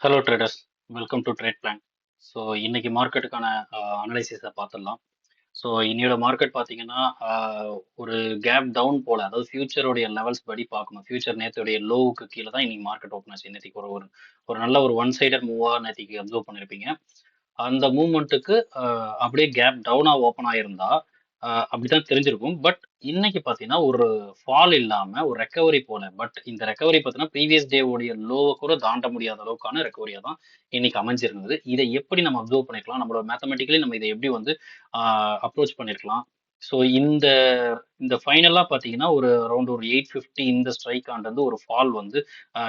Hello traders, welcome to trade plan. So இன்னைக்கு மார்க்கெட்டுக்கான அனலைசிஸை பார்த்துடலாம். So இன்னையோட மார்க்கெட் பார்த்தீங்கன்னா ஒரு கேப் டவுன் போல, அதாவது ஃபியூச்சருடைய லெவல்ஸ் படி பார்க்கணும். ஃபியூச்சர் நேற்றுடைய லோவுக்கு கீழே தான் இன்னைக்கு மார்க்கெட் ஓப்பன் ஆச்சு. நேற்றுக்கு ஒரு ஒரு ஒரு நல்ல ஒரு ஒன் சைடட் மூவாக நேற்றுக்கு அப்சர்வ் பண்ணியிருப்பீங்க. அந்த மூவ்மெண்ட்டுக்கு அப்படியே கேப் டவுனாக ஓப்பன் ஆயிருந்தா அப்படிதான் தெரிஞ்சிருக்கும். பட் இன்னைக்கு பார்த்தீங்கன்னா ஒரு ஃபால் இல்லாம ஒரு ரெக்கவரி போல. பட் இந்த ரெக்கவரி பார்த்தீங்கன்னா ப்ரீவியஸ் டே உடைய லோவை கூட தாண்ட முடியாத அளவுக்கான ரெக்கவரியா தான் இன்னைக்கு அமைஞ்சிருந்தது. இதை எப்படி நம்ம அப்சர்வ் பண்ணிருக்கலாம், நம்மளோட மேத்தமெட்டிக்கலி நம்ம இதை எப்படி வந்து அப்ரோச் பண்ணிருக்கலாம். ஸோ இந்த இந்த ஃபைனலா பார்த்தீங்கன்னா ஒரு அரௌண்ட் ஒரு 850 இந்த ஸ்ட்ரைக் ஆண்டது ஒரு ஃபால் வந்து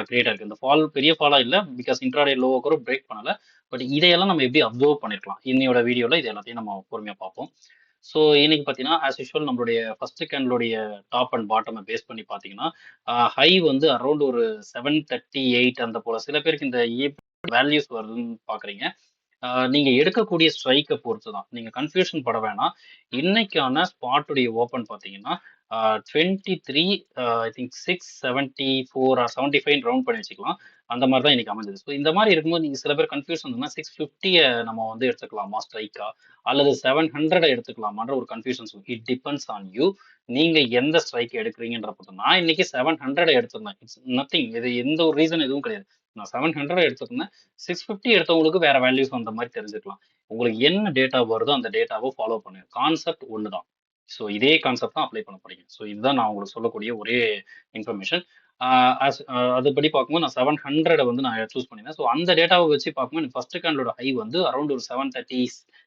கிரியேட் ஆயிருக்கு. இந்த ஃபால் பெரிய ஃபாலா இல்ல, பிகாஸ் இன்ட்ராடே லோவை கூட பிரேக் பண்ணல. பட் இதையெல்லாம் நம்ம எப்படி அப்சர்வ் பண்ணிருக்கலாம், இன்னையோட வீடியோல இது எல்லாத்தையும் நம்ம பொறுமையா பார்ப்போம். ஸோ இன்னைக்கு பார்த்தீங்கன்னா ஆஸ் யூஷுவல் நம்மளுடைய ஃபர்ஸ்ட் கேண்டலுடைய டாப் அண்ட் பாட்டமை பேஸ் பண்ணி பார்த்தீங்கன்னா ஹை வந்து அரௌண்ட் ஒரு 738 அந்த போல. சில பேருக்கு இந்த வேல்யூஸ் வருதுன்னு பார்க்குறீங்க. நீங்க எடுக்கக்கூடிய ஸ்ட்ரைக்கை பொறுத்து தான். நீங்க கன்ஃபியூஷன் பட வேணாம். இன்னைக்கான ஸ்பாட்டுடைய ஓப்பன் பார்த்தீங்கன்னா 23 ஐ திங்க் 674 ஆர் 75 ரவுண்ட் பண்ணி வச்சுக்கலாம். அந்த மாதிரி தான் இன்னைக்கு அமைஞ்சது. ஸோ இந்த மாதிரி இருக்கும்போது நீங்க சில பேர் கன்ஃபியூஷன் இருந்ததுன்னா 650 நம்ம வந்து எடுத்துக்கலாமா ஸ்ட்ரைக்கா, அல்லது 700 எடுத்துக்கலாமான்ற ஒரு confusions. It depends on you. நீங்க எந்த ஸ்ட்ரைக் எடுக்கிறீங்கன்ற பொறுத்து. நான் இன்னைக்கு 700 எடுத்திருந்தேன். It's nothing. இது எந்த ஒரு ரீசன் எதுவும் கிடையாது. நான் 700 எடுத்திருந்தேன். 650 எடுத்தவங்களுக்கு வேற வேல்யூஸ் அந்த மாதிரி தெரிஞ்சுக்கலாம். உங்களுக்கு என்ன டேட்டா வருதோ அந்த டேட்டாவை ஃபாலோ பண்ணுங்க. கான்செப்ட் ஒன்று தான். ஸோ இதே கான்செப்ட் தான் அப்ளை பண்ண போறீங்க. ஸோ இதுதான் நான் உங்களுக்கு சொல்லக்கூடிய ஒரே இன்ஃபர்மேஷன். அதுபடி பார்க்கும்போது நான் 700 வந்து நான் சூஸ் பண்ணியிருந்தேன். ஸோ அந்த டேட்டாவை வச்சு பார்க்கும்போது ஃபர்ஸ்ட் கேண்டலோட ஹை வந்து அரௌண்ட் ஒரு 730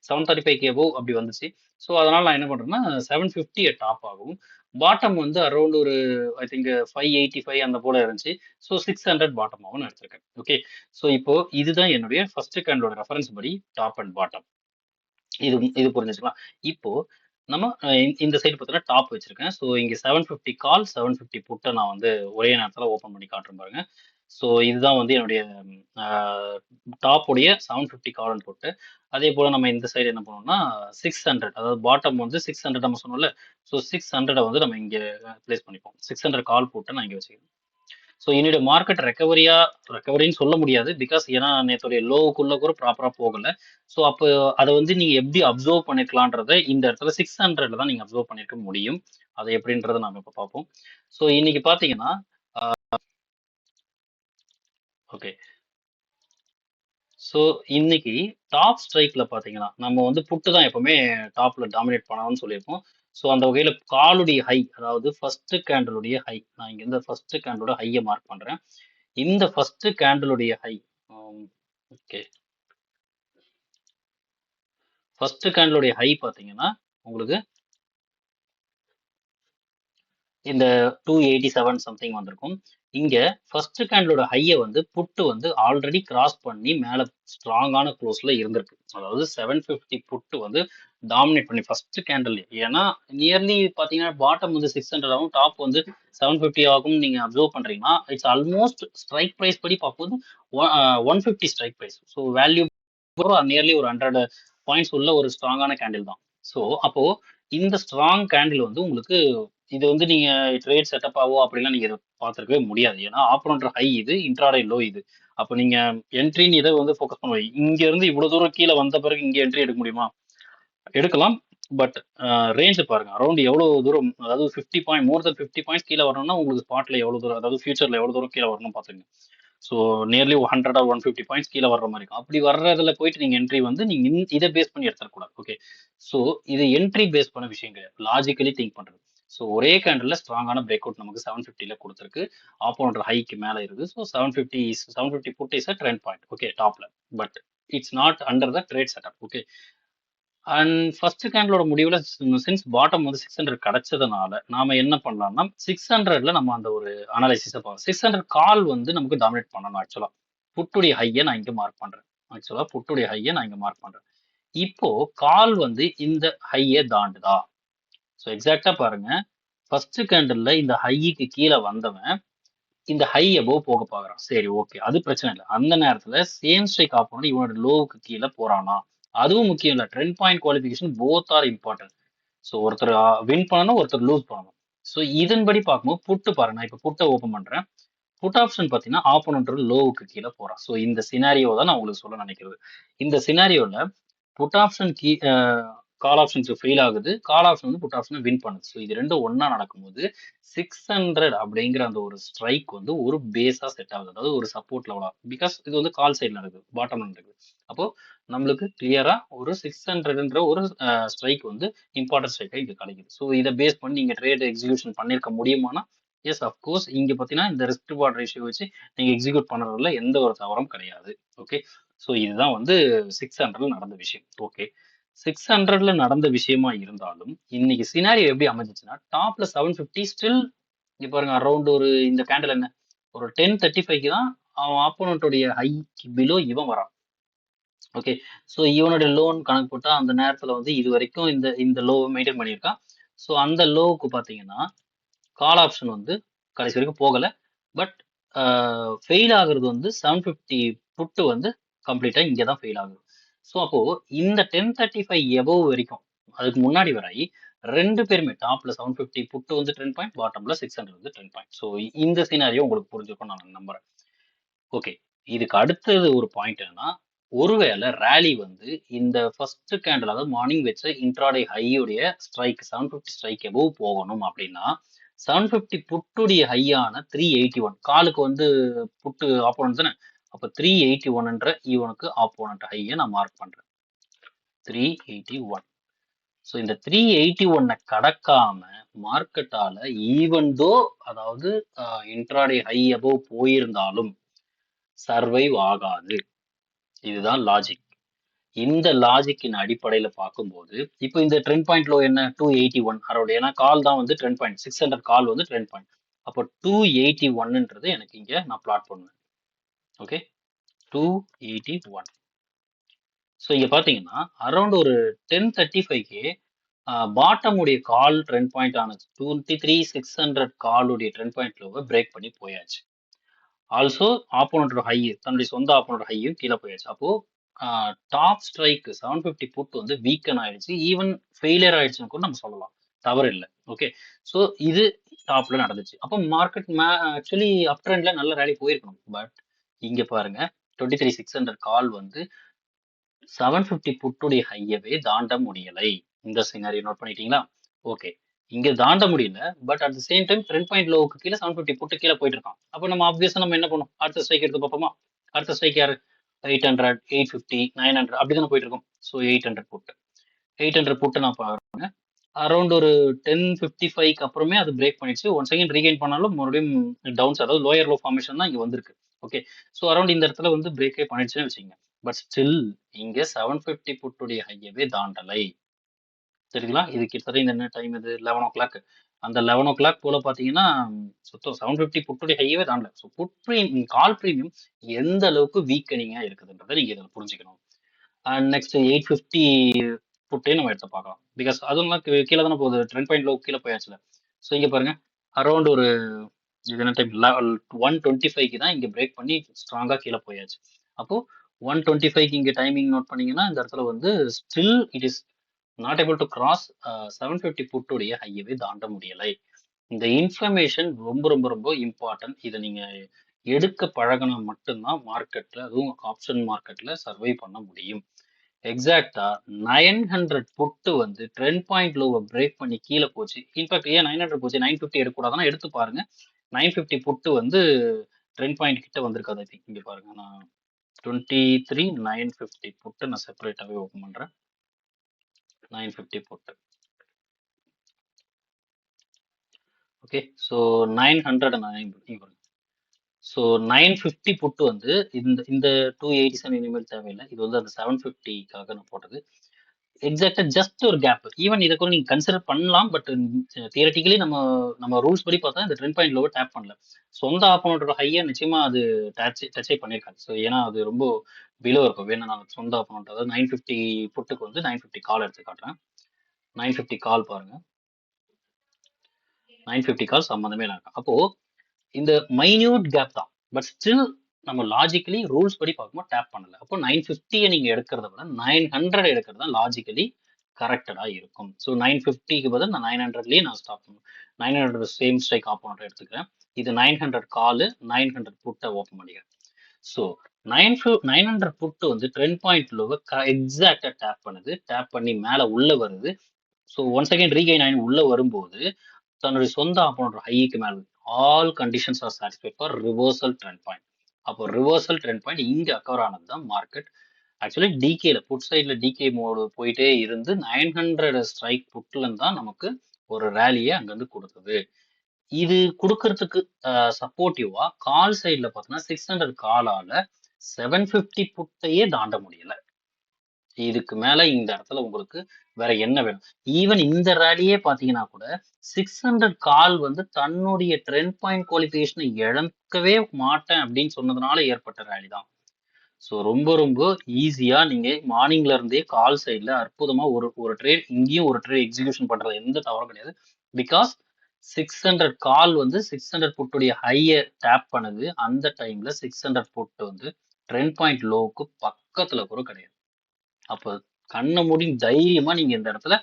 735 எபோவ் அப்படி வந்துச்சு. ஸோ அதனால நான் என்ன பண்றேன்னா 750 டாப் ஆகும். பாட்டம் வந்து அரௌண்ட் ஒரு ஐ திங்க் 585 அந்த போல இருந்துச்சு. ஸோ 600 பாட்டமாகவும் நான் எடுத்திருக்கேன். ஓகே. ஸோ இப்போ இதுதான் என்னுடைய ஃபர்ஸ்ட் கேண்டலோட ரெஃபரன்ஸ் படி டாப் அண்ட் பாட்டம். இது இது புரிஞ்சுச்சுங்களா? இப்போ நம்ம இந்த சைடு பார்த்தீங்கன்னா டாப் வச்சிருக்கேன். ஸோ இங்க 750 கால், 750 புட்ட நான் வந்து ஒரே நேரத்துல ஓப்பன் பண்ணி காட்டுறேன் பாருங்க. ஸோ இதுதான் வந்து என்னுடைய டாப் உடைய 750 கால் அண்ட் புட்டு. அதே போல நம்ம இந்த சைடு என்ன பண்ணுவோம்னா 600, அதாவது பாட்டம் வந்து 600 நம்ம சொன்னோம்ல. ஸோ 600 வந்து நம்ம இங்க பிளேஸ் பண்ணிப்போம். 600 கால் புட்டை நான் இங்க வச்சுக்கிறேன். ஸோ என்னுடைய மார்க்கெட் ரெக்கவரின்னு சொல்ல முடியாது. பிகாஸ் ஏன்னா நேத்துடைய லோவுக்குள்ள கூட ப்ராப்பரா போகல. ஸோ அப்போ அதை வந்து நீங்க எப்படி அப்சர்வ் பண்ணிருக்கலான்றத இந்த இடத்துல 600ல தான் நீங்க அப்சர்வ் பண்ணிருக்க முடியும். அதை எப்படின்றத நாம இப்ப பார்ப்போம். ஸோ இன்னைக்கு பாத்தீங்கன்னா ஓகே. ஸோ இன்னைக்கு டாப் ஸ்ட்ரைக்ல பாத்தீங்கன்னா நம்ம வந்து புட்டு தான் எப்பவுமே டாப்ல டாமினேட் பண்ணணும்னு சொல்லியிருப்போம். ஸோ அந்த வகையில காலுடைய ஹை, அதாவது ஃபர்ஸ்ட் கேண்டலுடைய ஹை, நான் இங்க இந்த ஃபர்ஸ்ட் கேண்டலோட ஹையை மார்க் பண்றேன். இந்த ஃபர்ஸ்ட் கேண்டலுடைய ஹை, ஓகே, ஃபர்ஸ்ட் கேண்டலுடைய ஹை பாத்தீங்கன்னா உங்களுக்கு இந்த 287 சம்திங் வந்திருக்கும். இங்க ஃபர்ஸ்ட் கேண்டலோட ஹையை வந்து புட்டு வந்து ஆல்ரெடி கிராஸ் பண்ணி மேல ஸ்ட்ராங்கான க்ளோஸ்ல இருந்திருக்கு. அதாவது 750 புட்டு வந்து டாமினேட் பண்ணி ஃபர்ஸ்ட் கேண்டல். ஏன்னா நியர்லி பாத்தீங்கன்னா பாட்டம் வந்து 600 ஆகும், டாப் வந்து 750 ஆகும். நீங்க அப்சர்வ் பண்றீங்கன்னா இட்ஸ் ஆல்மோஸ்ட் ஸ்ட்ரைக் பிரைஸ் படி பார்க்கும்போது 150 strike price. So value nearly ஒரு 100 பாயிண்ட்ஸ் உள்ள ஒரு ஸ்ட்ராங்கான கேண்டில் தான். ஸோ அப்போ இந்த ஸ்ட்ராங் கேண்டில் வந்து உங்களுக்கு இது வந்து நீங்க ட்ரேட் செட்டப் ஆவோ அப்படிலாம் நீங்க இதை பார்த்துருக்கவே முடியாது. ஏன்னா ஆப்போனன்ட் ஹை இது, இன்ட்ராடே லோ இது. அப்போ நீங்க என்ட்ரின்னு இதை வந்து ஃபோக்கஸ் பண்ணுவீங்க. இங்க இருந்து இவ்வளவு தூரம் கீழே வந்த பிறகு இங்க என்ட்ரி எடுக்க முடியுமா? எடுக்கலாம். பட் ரேஞ்ச் பாருங்க, அரௌண்ட் எவ்வளவு தூரம், அதாவது 50 பாயிண்ட், மோர் தென் 50 பாயிண்ட்ஸ் கீழே வரணும்னா உங்களுக்கு ஸ்பாட்ல எவ்வளவு தூரம், அதாவது ஃபியூச்சர்ல எவ்வளவு தூரம் கீழே வரணும் பாத்துங்க. ஸோ நியர்லி 100 ஆர் 150 பாயிண்ட்ஸ் கீழே வர்ற மாதிரி இருக்கும். அப்படி வர்றதுல போயிட்டு நீங்க என்ட்ரி வந்து நீங்க இதை பேஸ் பண்ணி எடுத்துடக்கூடாது. ஓகே. ஸோ இது என்ட்ரி பேஸ் பண்ண விஷயம் கிடையாது, லாஜிக்கலி திங்க் பண்றது. ஸோ ஒரே கேண்டில் ஸ்ட்ராங்கான பிரேக் அவுட் நமக்கு 750ல கொடுத்துருக்கு. ஆப்போனன்ட் ஹைக்கு மேல இருக்கு. So 750 put is a trend point. Okay, டாப்ல. But it's not under the trade setup. Okay. And first கேண்டலோட முடிவுல சின்ஸ் பாட்டம் வந்து 600 கிடைச்சதுனால நாம என்ன பண்ணலாம்னா 600ல நம்ம அந்த ஒரு அனாலிசிஸை பார்க்கலாம். 600 கால் வந்து நமக்கு டாமினேட் பண்ணணும். ஆக்சுவலா புட்டுடைய ஹையை நான் இங்க மார்க் பண்றேன். ஆக்சுவலா புட்டுடைய ஹையை நான் இங்க மார்க் பண்றேன். இப்போ கால் வந்து இந்த ஹையை தாண்டுதா? ஸோ எக்ஸாக்டா பாருங்க, ஃபர்ஸ்ட் கேண்டல்ல இந்த ஹைக்கு கீழே வந்தவன் இந்த ஹை அபோவ் போக பாக்குறான். சரி, ஓகே, அது பிரச்சனை இல்லை. அந்த நேரத்துல சேம் ஸ்ட்ரைக் ஆப்போனன்ட் இவனோட லோவுக்கு கீழே போறானா? அதுவும் முக்கியம் இல்லை. Trend point qualification both are important. So ஒருத்தர் வின் பண்ணணும், ஒருத்தர் லூஸ் பண்ணணும். ஸோ இதன்படி பார்க்கும்போது புட்டு பாருங்க, நான் இப்போ புட்டை ஓப்பன் பண்றேன். புட் ஆப்ஷன் பார்த்தீங்கன்னா ஆப்போனன்ட் லோவுக்கு கீழே போறான். ஸோ இந்த சினாரியோ தான் நான் உங்களுக்கு சொல்ல நினைக்கிறது. இந்த சினாரியோல put option call options fail ஆகுது, கால் ஆப்ஷன் வந்து புட் ஆப்ஷனை வின் பண்ணுது. ஸோ இது ரெண்டும் ஒண்ணா நடக்கும்போது 600 அப்படிங்கிற அந்த ஒரு ஸ்ட்ரைக் வந்து ஒரு பேஸா செட் ஆகுது, அதாவது ஒரு சப்போர்ட் லெவலா. பிகாஸ் இது வந்து கால் சைடு நடக்குது, பாட்டம் நடக்குது. அப்போ நம்மளுக்கு கிளியரா ஒரு 600ன்ற ஒரு ஸ்ட்ரைக் வந்து இம்பார்ட்டன்ட் ஸ்ட்ரைக்கா இங்க கிடைக்குது. ஸோ இதை பேஸ் பண்ணி நீங்க ட்ரேட் எக்ஸிகியூஷன் பண்ணிருக்க முடியுமானா எஸ், அஃப்கோர்ஸ். இங்க பாத்தீங்கன்னா இந்த ரிஸ்க் ரிவார்ட் ரேஷியோ வச்சு நீங்க எக்ஸிக்யூட் பண்றதுல எந்த ஒரு தவறும் கிடையாது. ஓகே, ஸோ இதுதான் வந்து 600ல நடந்த விஷயம். ஓகே, 600ல நடந்த விஷயமா இருந்தாலும் இன்னைக்கு சினாரியோ எப்படி அமைஞ்சிச்சுன்னா, டாப்ல 750 ஸ்டில் இங்க பாருங்க, அரௌண்ட் ஒரு இந்த கேண்டில் என்ன ஒரு 1035 தான் அவன் ஆப்போனண்டோடைய ஹைக்கு பிலோ இவன் வரான். ஓகே, ஸோ இவனுடைய லோன் கணக்கு போட்டா அந்த நேரத்துல வந்து இது வரைக்கும் இந்த இந்த லோ மெயின்டைன் பண்ணியிருக்கான். ஸோ அந்த லோவுக்கு பாத்தீங்கன்னா கால் ஆப்ஷன் வந்து கடைசி வரைக்கும் போகல. பட் ஃபெயில் ஆகுறது வந்து 750 புட்டு வந்து கம்ப்ளீட்டா இங்கே தான் ஃபெயில் ஆகுது. ஸோ அப்போ இந்த 1035 எபோவ் வரைக்கும் அதுக்கு முன்னாடி வரை ரெண்டு பேருமே டாப்ல 750 புட்டு வந்து 10 பாயிண்ட், பாட்டம்ல 600 வந்து 10 பாயிண்ட். ஸோ இந்த சினாரியோ உங்களுக்கு புரிஞ்சுக்கும் நான் நம்புறேன். ஓகே, இதுக்கு அடுத்தது ஒரு பாயிண்ட் என்னன்னா, ஒருவேளை ரேலி வந்து இந்த ஃபர்ஸ்ட் கேண்டில், அதாவது மார்னிங் வச்ச இன்ட்ராடே ஹையுடைய ஸ்ட்ரைக் 750 ஸ்ட்ரைக் எபோவ் போகணும் அப்படின்னா 750 புட்டுடைய ஹையான 381, காலுக்கு வந்து புட்டு ஆப்போனன்ட் தானே, அப்ப 381ன்ற இவனுக்கு ஆப்போனன்ட் ஹையை நான் மார்க் பண்றேன். 381. ஸோ இந்த 381 கடக்காம மார்க்கெட்டால ஈவன் தோ, அதாவது இன்ட்ராடே ஹை அபோவ் போயிருந்தாலும் சர்வைவ் ஆகாது. இதுதான் லாஜிக். இந்த லாஜிக்கின் அடிப்படையில பார்க்கும்போது இப்போ இந்த ட்ரெண்ட் பாயிண்ட் லோ என்ன 281 அரௌண்ட், ஏன்னா கால் தான் வந்து ட்ரெண்ட் பாயிண்ட், 600 கால் வந்து ட்ரெண்ட் பாயிண்ட். அப்போ 281ன்றது எனக்கு இங்க நான் பிளாட் பண்ணுவேன். ஓகே, 281. ஸோ இங்க பாத்தீங்கன்னா அரௌண்ட் ஒரு 1035க்கு பாட்டம் உடைய கால் ட்ரெண்ட் பாயிண்ட் ஆனது 23,600 காலுடைய ட்ரெண்ட் பாயிண்ட் லோவை பிரேக் பண்ணி போயாச்சு. ஆல்சோ ஆப்போனண்டோட ஹை, தன்னுடைய சொந்த ஆப்போனோட ஹையும் கீழே போயாச்சு. அப்போ டாப் ஸ்ட்ரைக் 750 புட் வந்து வீக்கன் ஆயிடுச்சு, ஈவன் ஃபெயிலியர் ஆயிடுச்சுன்னு கூட நம்ம சொல்லலாம், தவறு இல்லை. ஓகே, ஸோ இது டாப்ல நடந்துச்சு. அப்போ மார்க்கெட் ஆக்சுவலி அப் ட்ரெண்ட்ல நல்ல ரேலி போயிருக்கணும். பட் இங்க பாருங்க 23,600 கால் வந்து 750 புட்டுடைய ஹையவே தாண்ட முடியலை. இந்த சினாரியோ நோட் பண்ணிட்டீங்களா? ஓகே, இங்க தாண்ட முடியல. But at the same time trend point லோவுக்கு கீழே 750 புட்டு கீழே போயிட்டு இருக்கான். அப்போ நம்ம ஆப்வியஸா நம்ம என்ன பண்ணும், அடுத்த ஸ்ட்ரைக் எடுத்து பார்ப்போமா? அடுத்த ஸ்ட்ரைக் யாரு? 800, 850, 900 அப்படிதானே போயிட்டு இருக்கும். ஸோ 800 புட்டு, 800 புட்டு நான் பாருங்க அரௌண்ட் ஒரு 1055க்கு அப்புறமே அது பிரேக் பண்ணிடுச்சு. ஒன் செகண்ட் ரீகெயின் பண்ணாலும் மறுபடியும் டவுன்ஸ், அதாவது லோயர் லோ ஃபார்மேஷன் தான் இங்க வந்திருக்கு. ஓகே, ஸோ அரௌண்ட் இந்த இடத்துல வந்து பிரேக்கே பண்ணிடுச்சுன்னு வச்சுக்கோங்க. பட் ஸ்டில் இங்க 750 புட்டுடைய ஹையவே தாண்டலை. சரிங்களா? இது கிட்டத்தட்ட இந்த என்ன டைம் இது 11 o'clock. அந்த 11 o'clock போல பாத்தீங்கன்னா சுத்தம் 750 புட்டுடைய ஹையவே தாண்டல. ஸோ புட் ப்ரீமியம், கால் ப்ரீமியம் எந்த அளவுக்கு வீக்கனிங்கா இருக்குதுன்றதை நீங்க இதில் புரிஞ்சுக்கணும். அண்ட் நெக்ஸ்ட் 850 புட்டே நம்ம எடுத்து பார்க்கலாம். பிகாஸ் அதுவும் கீழே தானே போகுது, ட்ரெண்ட் பாயிண்ட் லோ கீழே போயாச்சுல. ஸோ இங்க பாருங்க அரௌண்ட் ஒரு இது என்ன டைம் 125க்கு தான் இங்க பிரேக் பண்ணி ஸ்ட்ராங்கா கீழே போயாச்சு. அப்போ 125க்கு இங்க டைமிங் நோட் பண்ணீங்கன்னா இந்த இடத்துல வந்து still it is not able to cross 750 புட்டுடைய ஹையவே தாண்ட முடியலை. இந்த இன்ஃபர்மேஷன் ரொம்ப ரொம்ப ரொம்ப இம்பார்ட்டன்ட். இதை நீங்க எடுக்க பழகினா மட்டும்தான் மார்க்கெட்ல, அதுவும் ஆப்ஷன் மார்க்கெட்ல சர்வை பண்ண முடியும். எக்ஸாக்டா 900 புட்டு வந்து ட்ரெண்ட் பாயிண்ட் லோவை பிரேக் பண்ணி கீழே போச்சு. இன்ஃபேக்ட் ஏன் 900 போச்சு, 950 எடுக்கக்கூடாதுன்னா எடுத்து பாருங்க. 950 புட்டு வந்து ட்ரெண்ட் பாயிண்ட் கிட்ட வந்திருக்காது. ஐ திங்க் இங்க பாருங்க, நான் 23,950 புட்டு நான் செப்பரேட்டாவே ஓப்பன் பண்றேன். 950 புட்டு. ஓகே, ஸோ 900 ஸோ 950 புட்டு வந்து இந்த இந்த 287 இனிமேல் தேவையில்லை. இது வந்து அந்த 750க்காக நான் போட்டது. எக்ஸாக்டா ஜஸ்ட் ஒரு கேப். ஈவன் இதை கூட நீங்க கன்சிடர் பண்ணலாம். பட் தியரட்டிக்கலி நம்ம நம்ம ரூல்ஸ் படி பார்த்தா இந்த ட்ரெண்ட் பாயிண்ட் லோவை டேப் பண்ணல. சொந்த ஆப்போனோட ஹையா நிச்சயமா அது டச்சே பண்ணியிருக்காது. ஸோ ஏன்னா அது ரொம்ப பிலோ இருக்கும். வேணும் நான் சொந்த ஆப்போனட், அதாவது 950 புட்டுக்கு வந்து 950 கால் எடுத்து காட்டுறேன். 950 கால் பாருங்க, 950 கால் சம்மந்தமே இல்லை. அப்போ இந்த மைன்யூட் கேப் தான். பட் ஸ்டில் நம்ம லாஜிக்கலி ரூல்ஸ் படி பார்க்கும்போது டேப் பண்ணல. அப்போ 950 நீங்க எடுக்கிறத விட 900 எடுக்கிறது தான் லாஜிக்கலி கரெக்டடாக இருக்கும். ஸோ 950க்கு பதில் நான் 900லேயே நான் ஸ்டாப் பண்ணுவேன். 900 சேம் ஸ்ட்ரைக் ஆப்போனண்ட் எடுத்துக்கிறேன். இது 900 காலு, 900 புட்டை ஓப்பன் பண்ணிக்கிறேன். ஸோ 900 புட்டு வந்து ட்ரெண்ட் பாயிண்ட் லோவை எக்ஸாக்டாக டேப் பண்ணுது. டேப் பண்ணி மேலே உள்ள வருது. ஸோ ஒன்ஸ் அகைன் ரீகெயின் ஆகி உள்ள வரும்போது தன்னுடைய சொந்த ஆப்போனண்ட் ஹைக்கு மேலே all conditions are satisfied for reversal trend point. அப்போ ரிவர்சல் ட்ரெண்ட் பாயிண்ட் இங்கே அக்கவர் ஆனது தான் மார்க்கெட். ஆக்சுவலி டிகேல புட் சைட்ல டிகே மோடு போயிட்டே இருந்து 900 ஸ்ட்ரைக் புட்ல தான் நமக்கு ஒரு ரேலியை அங்கிருந்து கொடுத்தது. இது கொடுக்கறதுக்கு சப்போர்ட்டிவா கால் சைட்ல பார்த்தோம்னா 600 காலால 750 புட்டையே தாண்ட முடியல. இதுக்கு மேல இந்த இடத்துல உங்களுக்கு வேற என்ன வேணும்? ஈவன் இந்த ரேலியே பாத்தீங்கன்னா கூட 600 கால் வந்து தன்னுடைய ட்ரெண்ட் பாயிண்ட் குவாலிஃபிகேஷனை இழக்கவே மாட்டேன் அப்படின்னு சொன்னதுனால ஏற்பட்ட ரேலி தான். ஸோ ரொம்ப ரொம்ப ஈஸியா நீங்க மார்னிங்ல இருந்தே கால் சைட்ல அற்புதமா ஒரு ட்ரேட் இங்கேயும் ஒரு ட்ரேட் எக்ஸிகியூஷன் பண்றது எந்த தவறும் கிடையாது. பிகாஸ் 600 கால் வந்து 600 புட்டுடைய ஹையை டேப் பண்ணுது. அந்த டைம்ல 600 புட் வந்து ட்ரெண்ட் பாயிண்ட் லோவுக்கு பக்கத்துல கூட கிடையாது. அப்போ கண்ணை மூடி தைரியமா நீங்க இந்த இடத்துல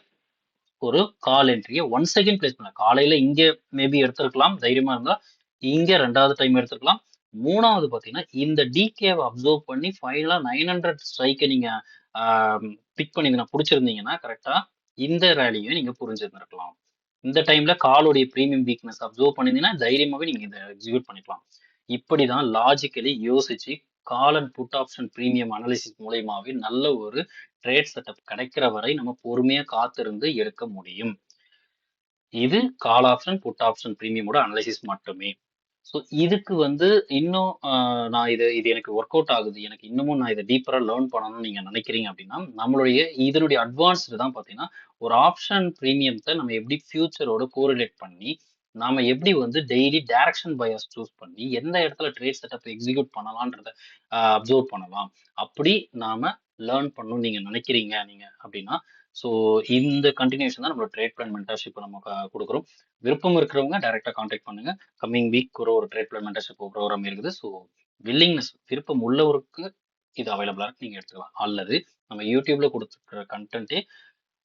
ஒரு கால் என்ட்ரியை ஒன் செகண்ட் பிளேஸ் பண்ணலாம். காலையில இங்க மேபி எடுத்திருக்கலாம் தைரியமா இருந்தா, இங்க ரெண்டாவது டைம் எடுத்துக்கலாம். மூணாவது பாத்தீங்கன்னா இந்த டிகேவை அப்சர்வ் பண்ணி ஃபைனலா 900 ஸ்ட்ரைக்கை நீங்க பிக் பண்ணிருந்தீங்கன்னா பிடிச்சிருந்தீங்கன்னா கரெக்டா இந்த ரேலியை நீங்க புரிஞ்சிருந்திருக்கலாம். இந்த டைம்ல காலோடைய ப்ரீமியம் வீக்னஸ் அப்சர்வ் பண்ணிருந்தீங்கன்னா தைரியமாவே நீங்க இதை எக்ஸிக்யூட் பண்ணிக்கலாம். இப்படிதான் லாஜிக்கலி யோசிச்சு call and put option premium analysis மூலயமாவே நல்ல ஒரு ட்ரேட் செட்டப் கிடைக்கிற வரை நம்ம பொறுமையா காத்திருந்து எடுக்க முடியும். இது கால் ஆப்ஷன் புட் ஆப்ஷன் ப்ரீமியமோட அனாலிசிஸ் மட்டுமே. ஸோ இதுக்கு வந்து இன்னும் நான் இது எனக்கு ஒர்க் அவுட் ஆகுது, எனக்கு இன்னமும் நான் இதை டீப்பரா லேர்ன் பண்ணணும்னு நீங்க நினைக்கிறீங்க அப்படின்னா நம்மளுடைய இதனுடைய அட்வான்ஸ்டு தான் பார்த்தீங்கன்னா ஒரு ஆப்ஷன் ப்ரீமியத்தை நம்ம எப்படி ஃபியூச்சரோட கோரிலேட் பண்ணி நாம எப்படி வந்து டெய்லி டைரக்ஷன் பயாஸ் சூஸ் பண்ணி எந்த இடத்துல ட்ரேட் செட்டப் எக்ஸிக்யூட் பண்ணலான்றத அப்சர்வ் பண்ணலாம். அப்படி நாம லேர்ன் பண்ணணும்னு நீங்க நினைக்கிறீங்க நீங்க அப்படின்னா ஸோ இந்த கண்டினியூஷன் தான் நம்மளோட ட்ரேட் பிளான் மென்டர்ஷிப் நம்ம கொடுக்குறோம். விருப்பம் இருக்கிறவங்க டைரக்டா கான்டாக்ட் பண்ணுங்க. கம்மிங் வீக் ஒரு ட்ரேட் பிளான் மென்டர்ஷிப் ப்ரோக்ராம் இருக்குது. ஸோ வில்லிங்னஸ் விருப்பம் உள்ளவருக்கு இது அவைலபிளா இருக்கு, நீங்க எடுத்துக்கலாம். அல்லது நம்ம யூடியூப்ல கொடுத்துருக்கிற கண்டென்ட்டே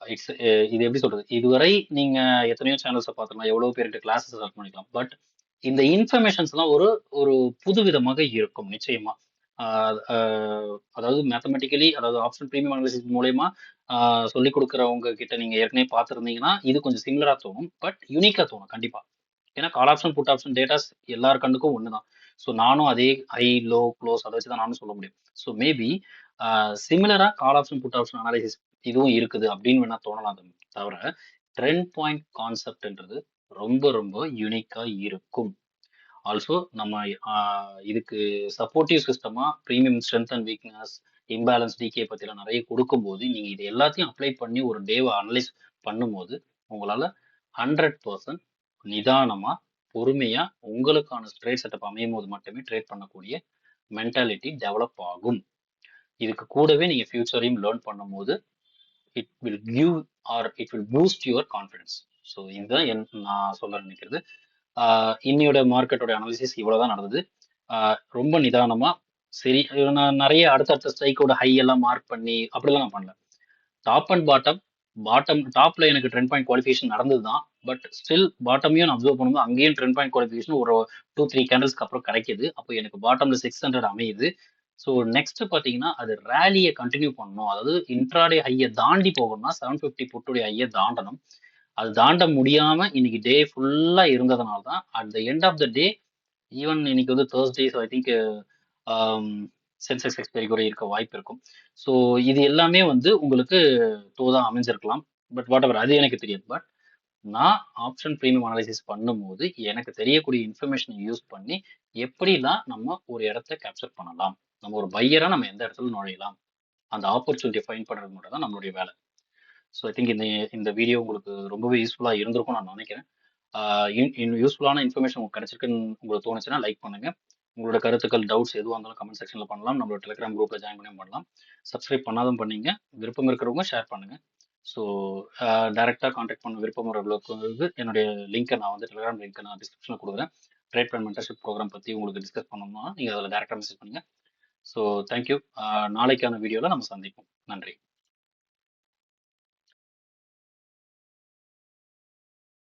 இட்ஸ் இது எப்படி சொல்றது, இதுவரை நீங்க எத்தனையோ சேனல்ஸை பார்த்துக்கலாம், எவ்வளவு பேருக்கு கிளாஸஸ் அட் பண்ணிக்கலாம். பட் இந்த இன்ஃபர்மேஷன்ஸ் எல்லாம் ஒரு ஒரு புது விதமாக இருக்கும் நிச்சயமா. அதாவது மேத்தமெட்டிக்கலி அதாவது ஆப்ஷன் ப்ரீமியம் அனாலிசிஸ் மூலயமா சொல்லிக் கொடுக்குறவங்க கிட்ட நீங்க ஏற்கனவே பார்த்துருந்தீங்கன்னா இது கொஞ்சம் சிமிலரா தோணும், பட் யூனிக்கா தோணும் கண்டிப்பா. ஏன்னா call option put option datas எல்லார் கண்ணுக்கும் ஒண்ணுதான். ஸோ நானும் அதே ஹை லோ க்ளோஸ் அதை வச்சு தான் நானும் சொல்ல முடியும். ஸோ மேபி சிமிலரா call option put option analysis இதுவும் இருக்குது அப்படின்னு வேணா தோணலாம். தவிர ட்ரெண்ட் பாயிண்ட் கான்செப்ட்ன்றது ரொம்ப ரொம்ப யூனிக்கா இருக்கும். ஆல்சோ நம்ம இதுக்கு சப்போர்ட்டிவ் சிஸ்டமா premium strength and weakness imbalance டிகே பத்திலாம் நிறைய கொடுக்கும்போது நீங்க இது எல்லாத்தையும் அப்ளை பண்ணி ஒரு டேவை அனலைஸ் பண்ணும்போது உங்களால 100% நிதானமா பொறுமையா உங்களுக்கான ட்ரேட் செட்டப் அமையும் போது மட்டுமே ட்ரேட் பண்ணக்கூடிய மென்டாலிட்டி டெவலப் ஆகும். இதுக்கு கூடவே நீங்க ஃபியூச்சரையும் லேர்ன் பண்ணும்போது it will give R it will boost your confidence. So இதுதான் நான் சொல்ல நினைக்கிறது. இன்னையோட மார்க்கெட்டோட அனாலிசிஸ் இவ்வளவுதான் நடந்தது. ரொம்ப நிதானமா சரி நான் நிறைய அடுத்தடுத்த ஸ்ட்ரைக்கோட ஹை எல்லாம் மார்க் பண்ணி அப்படிலாம் நான் பண்ணல. டாப் அண்ட் பாட்டம் டாப்ல எனக்கு ட்ரெண்ட் பாயிண்ட் குவாலிஃபிகேஷன் நடந்தது தான். பட் ஸ்டில் பாட்டமையும் நான் அப்சர்வ் பண்ணும்போது அங்கேயும் ட்ரெண்ட் பாயிண்ட் குவாலிஃபிகேஷன் ஒரு 2-3 கேண்டல்ஸ்க்கு அப்புறம் கிடைக்குது. அப்போ எனக்கு பாட்டம்ல 600 அமையுது. ஸோ நெக்ஸ்ட் பார்த்தீங்கன்னா அது ரேலியை கண்டினியூ பண்ணணும். அதாவது இன்ட்ராடே ஹையை தாண்டி போகணும்னா 750 புட்டுடைய ஹையை தாண்டணும். அது தாண்ட முடியாம இன்னைக்கு டே ஃபுல்லா இருந்ததுனால தான் at the end of the day even இன்னைக்கு வந்து Thursday, so I think Sensex expiry கூட இருக்க வாய்ப்பு இருக்கும். ஸோ இது எல்லாமே வந்து உங்களுக்கு தோதா அமைஞ்சிருக்கலாம். பட் வாட் எவர் அது எனக்கு தெரியாது. பட் நான் ஆப்ஷன் ப்ரீமியம் அனாலிசிஸ் பண்ணும்போது எனக்கு தெரியக்கூடிய இன்ஃபர்மேஷனை யூஸ் பண்ணி எப்படிலாம் நம்ம ஒரு இடத்த கேப்சர் பண்ணலாம், நம்ம ஒரு பையரா நம்ம எந்த இடத்துல நுழையலாம், அந்த ஆப்பர்ச்சுனிட்டியை ஃபைன் பண்ணுறது மட்டும் தான் நம்மளுடைய வேலை. ஸோ ஐ திங்க் இந்த வீடியோ உங்களுக்கு ரொம்பவே யூஸ்ஃபுல்லாக இருந்திருக்கும் நான் நினைக்கிறேன். யூஸ்ஃபுல்லான இன்ஃபர்மேஷன் உங்களுக்கு கிடைச்சிருக்குன்னு உங்களுக்கு தோணுச்சுன்னா லைக் பண்ணுங்க. உங்களோட கருத்துக்கள் டவுட்ஸ் எதுவாக இருந்தாலும் கமெண்ட் செக்ஷன்ல பண்ணலாம். நம்மளோட டெலிகிராம் குரூப்ல ஜாயின் பண்ணலாம். சப்ஸ்கிரைப் பண்ணாதான் பண்ணீங்க. விருப்பம் இருக்கிறவங்க ஷேர் பண்ணுங்க. ஸோ டைரக்டாக கான்டாக்ட் பண்ண விருப்பம் உள்ளவங்களுக்கு என்னுடைய லிங்கை நான் வந்து டெலிகிராம் லிங்க்கை நான் டிஸ்கிரிப்ஷனில் கொடுக்குறேன். ட்ரேட் பிளான் மென்டர்ஷிப் ப்ரோக்ராம் பற்றி உங்களுக்கு டிஸ்கஸ் பண்ணணும்னா நீங்கள் அதில் டேரெக்டாக மெசேஜ் பண்ணுங்க. So thank you. நாளைக்கான வீடியோவில் நம்ம சந்திப்போம். நன்றி.